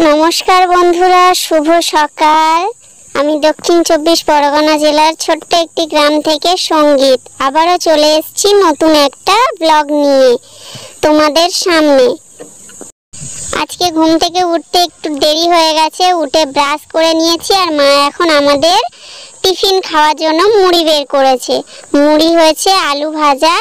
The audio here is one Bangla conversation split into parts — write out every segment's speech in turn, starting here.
নমস্কার বন্ধুরা, শুভ সকাল। আমি দক্ষিণ 24 পরগনা জেলার ছোট্ট একটি গ্রাম থেকে সঙ্গীত আবারও চলে এসেছি নতুন একটা ব্লগ নিয়ে তোমাদের সামনে। আজকে ঘুম থেকে উঠতে একটু দেরি হয়ে গেছে, উঠে ব্রাশ করে নিয়েছি। আর মা এখন আমাদের টিফিন খাওয়ার জন্য মুড়ি বের করেছে। মুড়ি হয়েছে, আলু ভাজা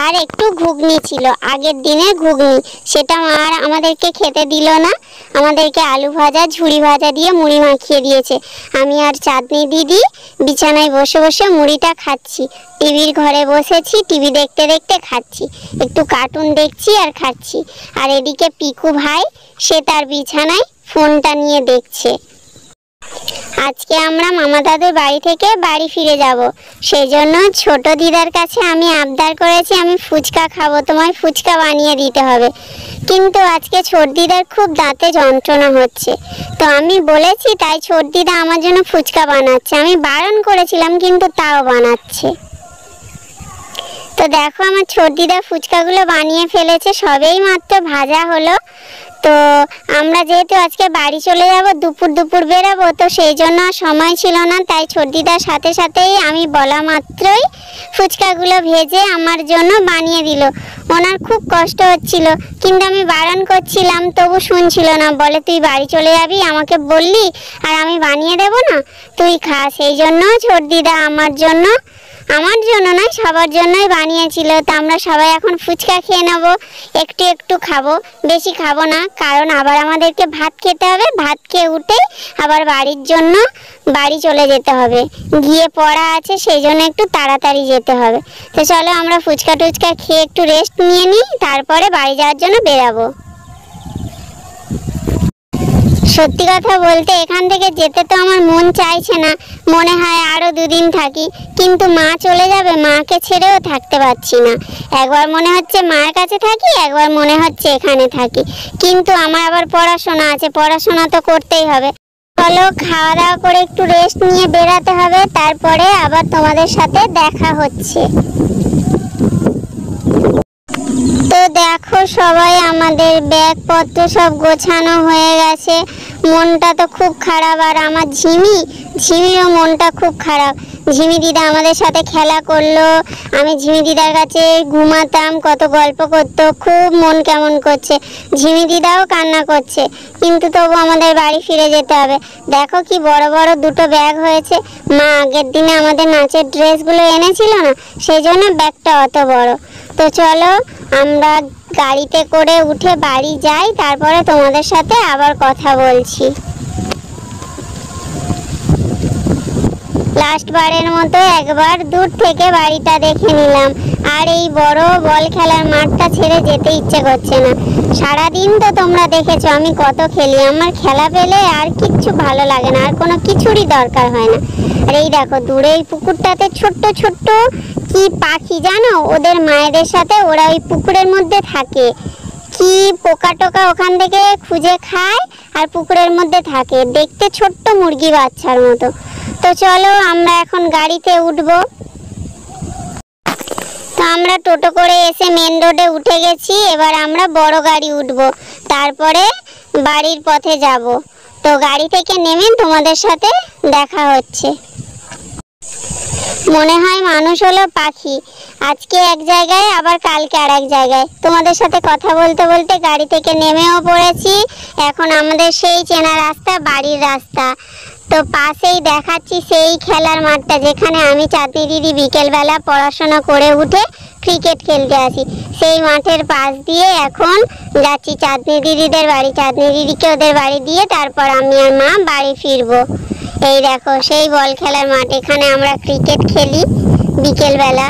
আর একটু ঘুগনি ছিল, আগের দিনের ঘুগনি। সেটা মা আর আমাদেরকে খেতে দিল না, আমাদেরকে আলু ভাজা ঝুড়ি ভাজা দিয়ে মুড়ি মাখিয়ে দিয়েছে। আমি আর চাঁদনি দিদি বিছানায় বসে বসে মুড়িটা খাচ্ছি। টিভির ঘরে বসেছি, টিভি দেখতে দেখতে খাচ্ছি, একটু কার্টুন দেখছি আর খাচ্ছি। আর এদিকে পিকু ভাই, সে তার বিছানায় ফোনটা নিয়ে দেখছে। আজকে আমরা মামা দাদুর বাড়ি থেকে বাড়ি ফিরে যাব, সেই জন্য ছোট দিদার কাছে আমি আবদার করেছি আমি ফুচকা খাবো, তোমায় ফুচকা বানিয়ে দিতে হবে। কিন্তু আজকে ছোট দিদার খুব দাঁতে যন্ত্রণা হচ্ছে, তো আমি বলেছি, তাই ছোট দিদা আমার জন্য ফুচকা বানাচ্ছে। আমি বারণ করেছিলাম কিন্তু তাও বানাচ্ছে। তো দেখো আমার ছোট দিদা ফুচকাগুলো বানিয়ে ফেলেছে, সবেই মাত্র ভাজা হলো। তো আমরা যেহেতু আজকে বাড়ি চলে যাব, দুপুর বেরাবো, তো সেই জন্য আর সময় ছিল না। তাই ছোট দিদার সাথে সাথেই আমি বলা মাত্রই ফুচকাগুলো ভেজে আমার জন্য বানিয়ে দিল। ওনার খুব কষ্ট হচ্ছিল, কিন্তু আমি বারণ করছিলাম, তবু শুনছিল না। বলে, তুই বাড়ি চলে যাবি, আমাকে বললি আর আমি বানিয়ে দেব না, তুই খা। সেই জন্য ছোট দিদা আমার জন্য নয়, সবার জন্যই বানিয়েছিল। তো আমরা সবাই এখন ফুচকা খেয়ে নেব, একটু একটু খাবো, বেশি খাবো না, কারণ আবার আমাদেরকে ভাত খেতে হবে। ভাত খেয়ে উঠেই আবার বাড়ি চলে যেতে হবে, গিয়ে পড়া আছে, সেই জন্য একটু তাড়াতাড়ি যেতে হবে। তো চলো আমরা ফুচকা টুচকা খেয়ে একটু রেস্ট নিয়ে নিই, তারপরে বাড়ি যাওয়ার জন্য বেরাবো। সত্যি কথা বলতে এখান থেকে যেতে তো আমার মন চাইছে না, মনে হয় আরো 2 দিন থাকি, কিন্তু মা চলে যাবে, মাকে ছেড়েও থাকতে পারছি না। একবার মনে হচ্ছে মায়ের কাছে থাকি, একবার মনে হচ্ছে এখানে থাকি, কিন্তু আমার আবার পড়াশোনা আছে, পড়াশোনা তো করতেই হবে। চলো খাওয়া দাওয়া করে একটু রেস্ট নিয়ে বেরাতে হবে, তারপরে আবার তোমাদের সাথে দেখা হচ্ছে। তো দেখো সবাই, আমাদের ব্যাগপত্র সব গোছানো হয়ে গেছে। মনটা তো খুব খারাপ, আর আমার ঝিমিরও মনটা খুব খারাপ। ঝিমি দিদা আমাদের সাথে খেলা করলো, আমি ঝিমি দিদার কাছে ঘুমাতাম, কত গল্প করতো, খুব মন কেমন করছে। ঝিমি দিদাও কান্না করছে, কিন্তু তবু আমাদের বাড়ি ফিরে যেতে হবে। দেখো কি বড় বড় 2টো ব্যাগ হয়েছে। মা আগের দিনে আমাদের নাচের ড্রেসগুলো এনেছিল না, সেই জন্য ব্যাগটা অত বড়। তো চলো আমরা গাড়িতে করে উঠে বাড়ি যাই, তারপরে তোমাদের সাথে আবার কথা বলছি। লাস্ট বারের মতো একবার দূর থেকে বাড়িটা দেখে নিলাম। আর এই বড় বল খেলার মাঠটা ছেড়ে যেতে ইচ্ছে করছে না। সারাদিন তো তোমরা দেখেছো আমি কত খেলি, আমার খেলা পেলে আর কিচ্ছু ভালো লাগে না, আর কোনো কিছুরই দরকার হয় না। আর এই দেখো দূরে এই পুকুরটাতে ছোট্ট ছোট্ট কি পাখি জানো, ওদের মায়েদের সাথে ওরা ওই পুকুরের মধ্যে থাকে, কি পোকা টোকা ওখান থেকে খুঁজে খায় আর পুকুরের মধ্যে থাকে, দেখতে ছোট্ট মুরগি বাচ্চার মতো। তো চলো আমরা এখন গাড়িতে উঠবো। তো আমরা টোটো করে এসে মেন রোডে উঠে গেছি, এবার আমরা বড় গাড়ি উঠবো, তারপরে বাড়ির পথে যাব। তো গাড়ি থেকে নেমে তোমাদের সাথে দেখা হচ্ছে। মনে হয় মানুষ হলো পাখি, আজকে এক জায়গায় আবার কালকে আর এক জায়গায়। তোমাদের সাথে কথা বলতে বলতে গাড়ি থেকে নেমেও পড়েছি। এখন আমাদের সেই চেনা রাস্তা, বাড়ির রাস্তা। তো পাশেই দেখাচ্ছি সেই খেলার মাঠটা, যেখানে আমি চাঁদনি দিদি বিকেলবেলা পড়াশোনা করে উঠে ক্রিকেট খেলতে আসি। সেই মাঠের পাশ দিয়ে এখন যাচ্ছি চাঁদনি দিদিদের বাড়ি। চাঁদনি দিদিকে ওদের বাড়ি দিয়ে তারপর আমি আর মা বাড়ি ফিরবো। এই দেখো সেই বল খেলার মাঠ, এখানে আমরা ক্রিকেট খেলি বিকেলবেলা।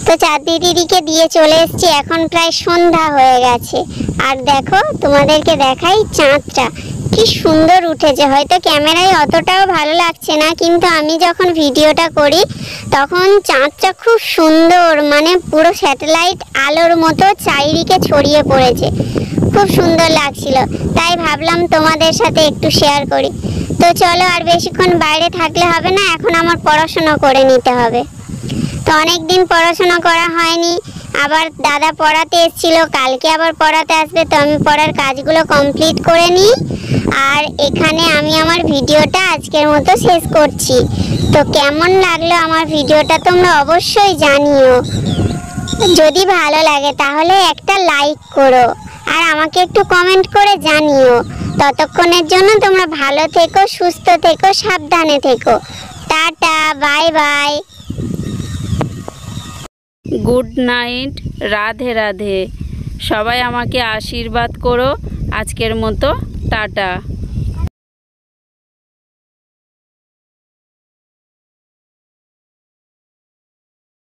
তো চাঁদনি দিদিকে দিয়ে চলে এসেছি, এখন প্রায় সন্ধ্যা হয়ে গেছে। আর দেখো তোমাদেরকে দেখাই, চাঁদটা কি সুন্দর উঠেছে। হয়তো ক্যামেরায় অতটাও ভালো লাগছে না, কিন্তু আমি যখন ভিডিওটা করি তখন চাঁদটা খুব সুন্দর, মানে পুরো স্যাটেলাইট আলোর মতো চারিদিকে ছড়িয়ে পড়েছে, খুব সুন্দর লাগছিল। তাই ভাবলাম তোমাদের সাথে একটু শেয়ার করি। তো চলো আর বেশিক্ষণ বাইরে থাকলে হবে না, এখন আমার পড়াশোনা করে নিতে হবে। তো অনেক দিন পড়াশোনা করা হয়নি, আবার দাদা পড়াতে এসেছিল, কালকে আবার পড়াতে আসবে, তো আমি পড়ার কাজগুলো কমপ্লিট করে নিই। আর এখানে আমি আমার ভিডিওটা আজকের মতো শেষ করছি। তো কেমন লাগলো আমার ভিডিওটা তোমরা অবশ্যই জানিও। যদি ভালো লাগে তাহলে একটা লাইক করো আর আমাকে একটু কমেন্ট করে জানিও। ততক্ষণের জন্য তোমরা ভালো থেকো, সুস্থ থেকো, সাবধানে থেকো। Tata, bye bye. Good night, Radhe Radhe. সবাই আমাকে আশীর্বাদ করো। আজকের মতো টাটা।